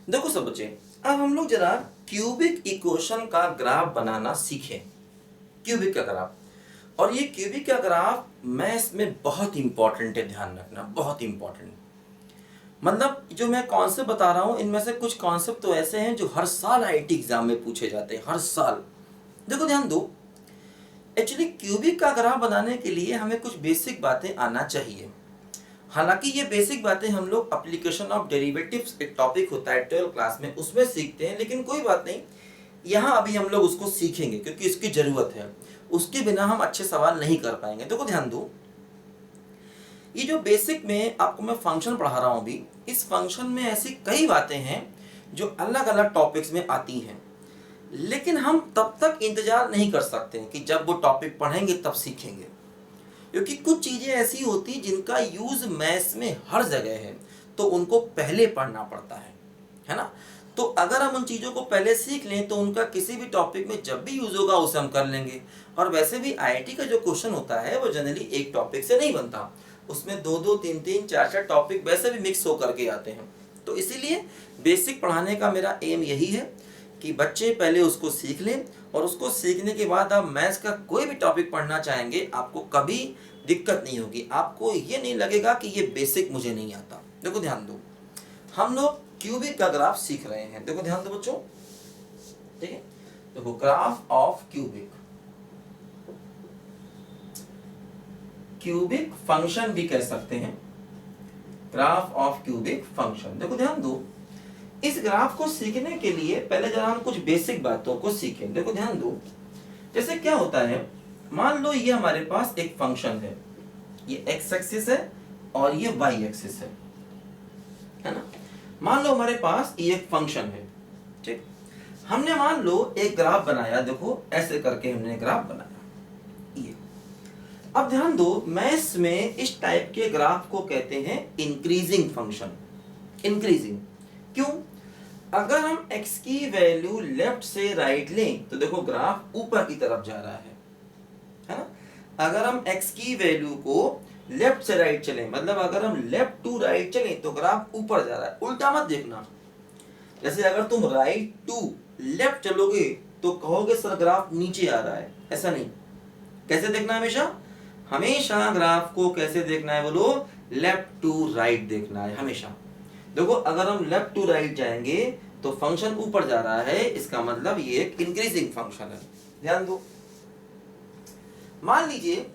देखो सब बच्चे, अब हम लोग जरा क्यूबिक इक्वेशन का ग्राफ बनाना सीखें। क्यूबिक का ग्राफ, और ये क्यूबिक का ग्राफ मैथ्स में बहुत इंपॉर्टेंट है, ध्यान रखना, बहुत इंपॉर्टेंट। मतलब जो मैं कॉन्सेप्ट बता रहा हूँ इनमें से कुछ कॉन्सेप्ट तो ऐसे हैं जो हर साल आईआईटी एग्जाम में पूछे जाते हैं, हर साल। देखो ध्यान दो, एक्चुअली क्यूबिक का ग्राफ बनाने के लिए हमें कुछ बेसिक बातें आना चाहिए। हालांकि ये बेसिक बातें हम लोग एप्लीकेशन ऑफ डेरिवेटिव्स एक टॉपिक होता है 12th क्लास में, उसमें सीखते हैं, लेकिन कोई बात नहीं, यहाँ अभी हम लोग उसको सीखेंगे क्योंकि इसकी ज़रूरत है। उसके बिना हम अच्छे सवाल नहीं कर पाएंगे। देखो ध्यान दो, ये जो बेसिक में आपको मैं फंक्शन पढ़ा रहा हूँ अभी, इस फंक्शन में ऐसी कई बातें हैं जो अलग अलग टॉपिक्स में आती हैं, लेकिन हम तब तक इंतजार नहीं कर सकते हैं कि जब वो टॉपिक पढ़ेंगे तब सीखेंगे, क्योंकि कुछ चीज़ें ऐसी होती जिनका यूज़ मैथ्स में हर जगह है, तो उनको पहले पढ़ना पड़ता है ना। तो अगर हम उन चीज़ों को पहले सीख लें तो उनका किसी भी टॉपिक में जब भी यूज़ होगा उसे हम कर लेंगे। और वैसे भी आईआईटी का जो क्वेश्चन होता है वो जनरली एक टॉपिक से नहीं बनता, उसमें दो दो तीन तीन चार चार टॉपिक वैसे भी मिक्स होकर के आते हैं। तो इसीलिए बेसिक पढ़ाने का मेरा एम यही है कि बच्चे पहले उसको सीख लें, और उसको सीखने के बाद आप मैथ्स का कोई भी टॉपिक पढ़ना चाहेंगे आपको कभी दिक्कत नहीं होगी, आपको ये नहीं लगेगा कि ये बेसिक मुझे नहीं आता। देखो ध्यान दो, हम लोग क्यूबिक का ग्राफ सीख रहे हैं। देखो ध्यान दो बच्चों, ठीक है। देखो graph of cubic, cubic function भी कह सकते हैं, ग्राफ ऑफ क्यूबिक फंक्शन। देखो ध्यान दो, इस ग्राफ को सीखने के लिए पहले जरा हम कुछ बेसिक बातों को सीखें। देखो ध्यान दो, जैसे क्या होता है, मान लो ये हमारे पास एक फंक्शन है, ये एक्स एक्सिस है और ये वाई एक्सिस है ना। मान लो हमारे पास ये एक फंक्शन है, ठीक। हमने मान लो एक ग्राफ बनाया, देखो ऐसे करके हमने ग्राफ बनाया ये। अब ध्यान दो, मैथ्स में इस टाइप के ग्राफ को कहते हैं इंक्रीजिंग फंक्शन। इंक्रीजिंग क्यों? अगर हम x की वैल्यू लेफ्ट से राइट लें तो देखो ग्राफ ऊपर की तरफ जा रहा है ना। अगर हम x की वैल्यू को लेफ्ट से राइट चलें, मतलब अगर हम लेफ्ट टू राइट चलें तो ग्राफ ऊपर जा रहा है। उल्टा मत देखना, जैसे अगर तुम राइट टू लेफ्ट चलोगे तो कहोगे सर ग्राफ नीचे आ रहा है, ऐसा नहीं। कैसे देखना है? हमेशा हमेशा ग्राफ को कैसे देखना है बोलो? लेफ्ट टू राइट देखना है हमेशा। देखो अगर हम लेफ्ट टू राइट जाएंगे तो फंक्शन ऊपर जा रहा है, इसका मतलब ये एक इंक्रीजिंग फंक्शन है। ध्यान दो, मान लीजिए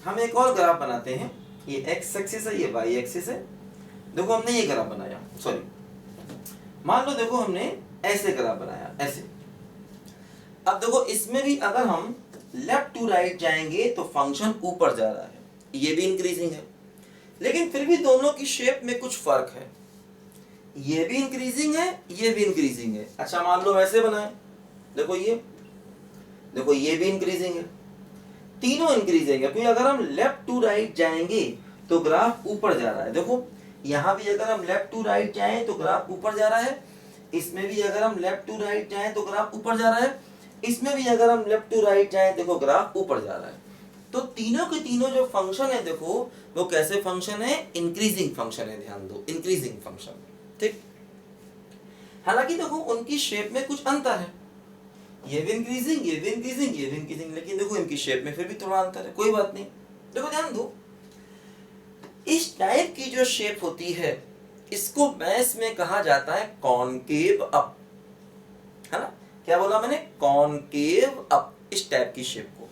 हम एक और ग्राफ बनाते हैं, ये एक्स एक्सिस है, ये वाई एक्सिस है। देखो हमने ये ग्राफ बनाया, सॉरी मान लो देखो हमने ऐसे ग्राफ बनाया, ऐसे। अब देखो इसमें भी अगर हम लेफ्ट टू राइट जाएंगे तो फंक्शन ऊपर जा रहा है, ये भी इंक्रीजिंग है, लेकिन फिर भी दोनों की शेप में कुछ फर्क है। ये भी इंक्रीजिंग है, ये भी इंक्रीजिंग है। अच्छा मान लो वैसे बनाए, देखो ये, देखो ये भी इंक्रीजिंग है, तीनों इंक्रीजिंग है। क्योंकि अगर हम लेफ्ट टू राइट जाएंगे तो ग्राफ ऊपर जा रहा है। देखो यहां भी अगर हम लेफ्ट टू राइट जाएं तो ग्राफ ऊपर जा रहा है, इसमें भी अगर हम लेफ्ट टू राइट जाएं तो ग्राफ ऊपर जा रहा है, इसमें भी अगर हम लेफ्ट टू राइट जाएं देखो ग्राफ ऊपर जा रहा है। तो तीनों के तीनों जो फंक्शन है देखो वो कैसे फंक्शन है? इंक्रीजिंग फंक्शन है। ध्यान दो, इंक्रीजिंग फंक्शन, ठीक। हालांकि देखो उनकी शेप में कुछ अंतर है, ये भी इंक्रीजिंग, ये भी इंक्रीजिंग, ये भी इंक्रीजिंग, लेकिन देखो इनकी शेप में फिर भी थोड़ा अंतर है, कोई बात नहीं। देखो ध्यान दो, इस टाइप की जो शेप होती है इसको मैथ्स में कहा जाता है कॉनकेव अप, है ना। क्या बोला मैंने? Concave up. इस टाइप की शेप को,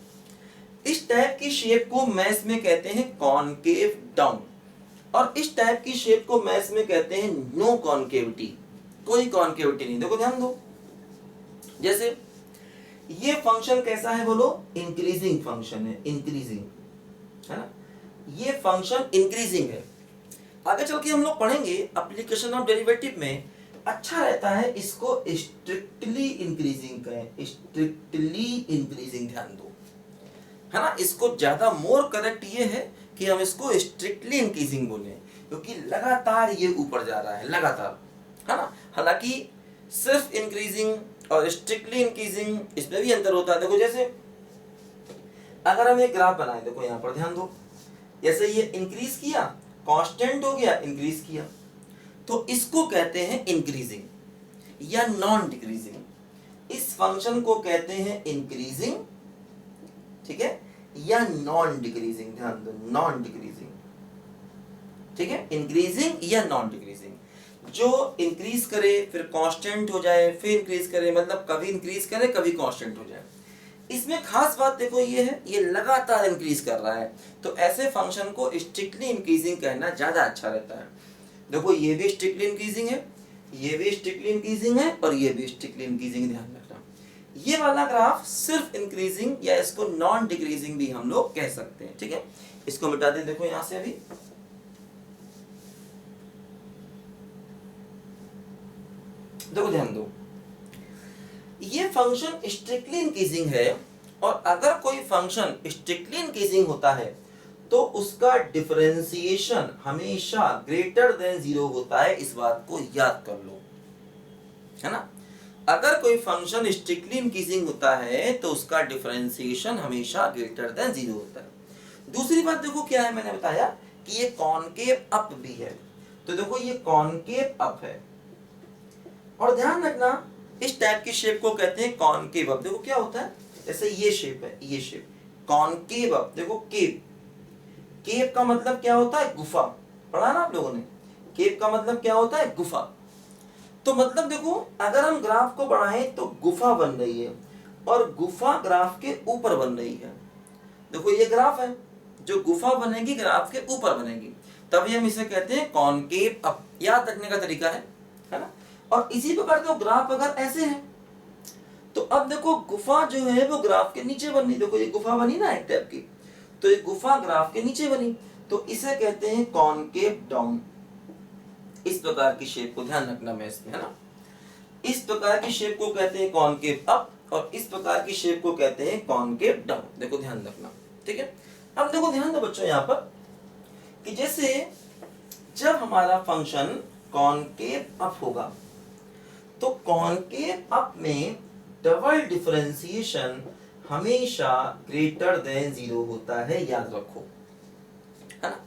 इस टाइप की शेप को मैथ्स में कहते हैं कॉनकेव डाउन, और इस टाइप की शेप को मैथ्स में कहते हैं नो कॉनकेविटी, कोई कॉनकेविटी नहीं। देखो ध्यान दो, जैसे ये फंक्शन कैसा है बोलो? इंक्रीजिंग फंक्शन है, इंक्रीजिंग, है ना। ये फंक्शन इंक्रीजिंग है। आगे चल के हम लोग पढ़ेंगे एप्लीकेशन ऑफ डेरिवेटिव में, अच्छा रहता है इसको स्ट्रिक्टली इंक्रीजिंग कहें, स्ट्रिक्टली इंक्रीजिंग, ध्यान दो, है ना। इसको ज्यादा मोर करेक्ट ये है कि हम इसको स्ट्रिक्टली इंक्रीजिंग बोलें, क्योंकि लगातार ये ऊपर जा रहा है, लगातार, है ना। हालांकि सिर्फ इंक्रीजिंग और स्ट्रिक्टली इंक्रीजिंग इसमें भी अंतर होता है। देखो जैसे अगर हम एक ग्राफ बनाए, देखो यहाँ पर ध्यान दो, जैसे ये इंक्रीज किया, कांस्टेंट हो गया, इंक्रीज किया, तो इसको कहते हैं इंक्रीजिंग। या नॉन डिक्रीजिंग। इस फंक्शन को कहते हैं इंक्रीजिंग, ठीक है, या नॉन डिक्रीजिंग। ध्यान दो, नॉन डिक्रीजिंग, ठीक है, इंक्रीजिंग या नॉन डिक्रीजिंग। जो इंक्रीज करे फिर कांस्टेंट हो जाए, फिर इंक्रीज करे, मतलब कभी इंक्रीज करे कभी कांस्टेंट हो जाए। इसमें खास बात देखो ये है, ये लगातार इंक्रीज कर रहा है, तो ऐसे फंक्शन को स्ट्रिक्टली इंक्रीजिंग कहना ज्यादा अच्छा रहता है। देखो ये भी स्ट्रिक्टली इंक्रीजिंग है, ये भी स्ट्रिक्टली इंक्रीजिंग है, और ये भी स्ट्रिक्टली इंक्रीजिंग। ध्यान रखना, ये वाला ग्राफ सिर्फ इंक्रीजिंग या इसको नॉन डिक्रीजिंग भी हम लोग कह सकते हैं, ठीक है। इसको मिटा दें, देखो यहां से अभी देखो, ध्यान दो, ये फंक्शन स्ट्रिक्टली इंक्रीजिंग है, और अगर कोई फंक्शन स्ट्रिक्टली इंक्रीजिंग होता है तो उसका डिफरेंशिएशन हमेशा ग्रेटर देन 0 होता है। इस बात को याद कर लो, है ना। अगर कोई फंक्शन स्ट्रिक्टली इंक्रीजिंग होता है तो उसका डिफरेंशिएशन हमेशा ग्रेटर देन 0 होता है। दूसरी बात देखो क्या है, मैंने बताया कि ये कॉनकेव अप भी है, तो देखो ये कॉनकेव अप है, और ध्यान रखना इस टाइप की शेप को कहते हैं कॉनकेव अप। देखो क्या होता है, जैसे ये शेप है, ये शेप कॉनकेव अप। देखो केव, केव का मतलब क्या होता है, गुफा, पढ़ा ना आप लोगों ने। केव का मतलब क्या होता है, गुफा। तो मतलब देखो अगर हम ग्राफ को बढ़ाएं तो गुफा बन रही है, और गुफा ग्राफ के ऊपर बन रही है। देखो ये ग्राफ है, जो गुफा बनेगी ग्राफ के ऊपर बनेगी, तभी हम इसे कहते हैं कॉनकेव अप। याद रखने का तरीका है ना। और इसी प्रकार तो ग्राफ अगर ऐसे है तो अब देखो गुफा जो है वो ग्राफ के नीचे बनी। देखो ये गुफा बनी ना एक टाइप की, तो ये गुफा ग्राफ के नीचे बनी, तो इसे कहते हैं कॉनकेव डाउन। इस प्रकार की शेप को ध्यान रखना मैं इसमें, है ना। इस प्रकार की शेप को कहते हैं कॉनकेव अप, और इस प्रकार की शेप को कहते हैं कॉनकेव डाउन। देखो ध्यान रखना, ठीक है। अब देखो ध्यान दो बच्चों यहाँ पर कि जैसे जब हमारा फंक्शन कॉनकेव अप होगा तो कॉनकेव अप में डबल डिफरेंशिएशन हमेशा ग्रेटर देन 0 होता है, याद रखो, है ना।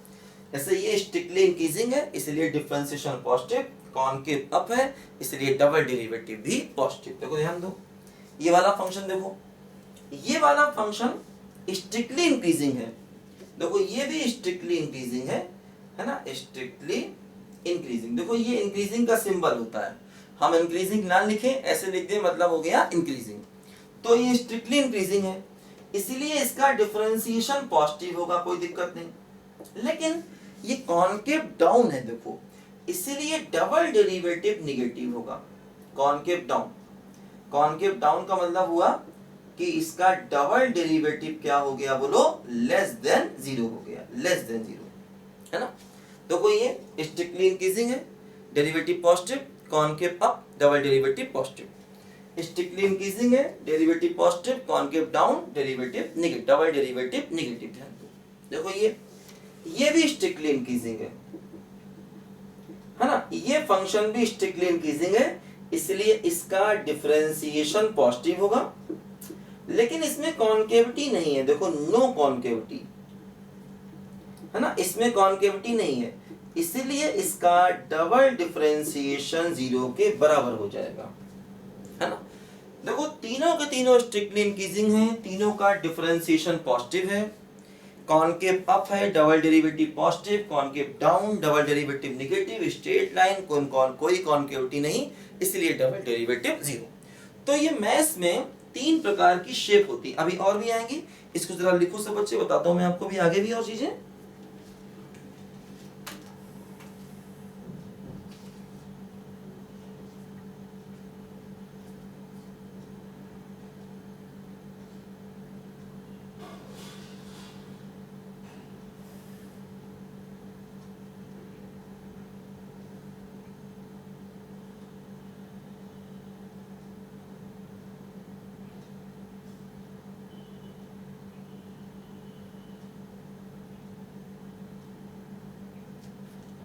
जैसे ये स्ट्रिक्टली इंक्रीजिंग है इसलिए डिफरेंशिएशन पॉजिटिव, कॉनकेव अप है इसलिए डबल डेरिवेटिव भी पॉजिटिव। देखो ध्यान दो, ये वाला फंक्शन देखो, ये वाला फंक्शन स्ट्रिक्टली इंक्रीजिंग है। देखो ये भी स्ट्रिक्टली इंक्रीजिंग है ना, स्ट्रिक्टली इंक्रीजिंग। देखो ये इंक्रीजिंग का सिंबल होता है, हम इंक्रीजिंग ना लिखें, ऐसे लिख दें मतलब हो गया इंक्रीजिंग। तो ये स्ट्रिक्टली इंक्रीजिंग है इसलिए इसका डिफरेंशिएशन पॉजिटिव होगा, कोई दिक्कत नहीं। लेकिन ये कॉनकेव डाउन है देखो, इसलिए डबल डेरिवेटिव नेगेटिव होगा। कॉनकेव डाउन, कॉनकेव डाउन का मतलब हुआ कि इसका डबल डेरिवेटिव क्या हो गया, बोलो, लेस देन 0 हो गया, लेस देन 0, है ना। देखो ये स्ट्रिक्टली इंक्रीजिंग है, derivative positive, concave up, double derivative positive. Strictly increasing है, derivative positive, concave down, derivative negative, double derivative negative. ध्यान दो, देखो ये भी स्ट्रिक्टली इंक्रीजिंग है ना। ये फंक्शन भी स्ट्रिक्टली इंक्रीजिंग है इसलिए इसका डिफरेंशिएशन पॉजिटिव होगा, लेकिन इसमें कॉनकेविटी नहीं है। देखो नो कॉनकेविटी, है ना, इसमें कॉनकेविटी नहीं है इसलिए इसका डबल डिफरेंशिएशन 0 के बराबर हो जाएगा, है ना। देखो तीनों के तीनों स्ट्रिक्टली इंक्रीजिंग हैं, तीनों का डिफरेंशिएशन पॉजिटिव है। कॉनकेव अप है, double derivative positive, concave down, double derivative negative, straight line, कोई कॉनकेविटी नहीं इसलिए डबल डेरिवेटिव 0। तो ये मैथ्स में 3 प्रकार की शेप होती है, अभी और भी आएंगी, इसको जरा लिखो सब बच्चे, बताता हूँ मैं आपको भी आगे भी और चीजें।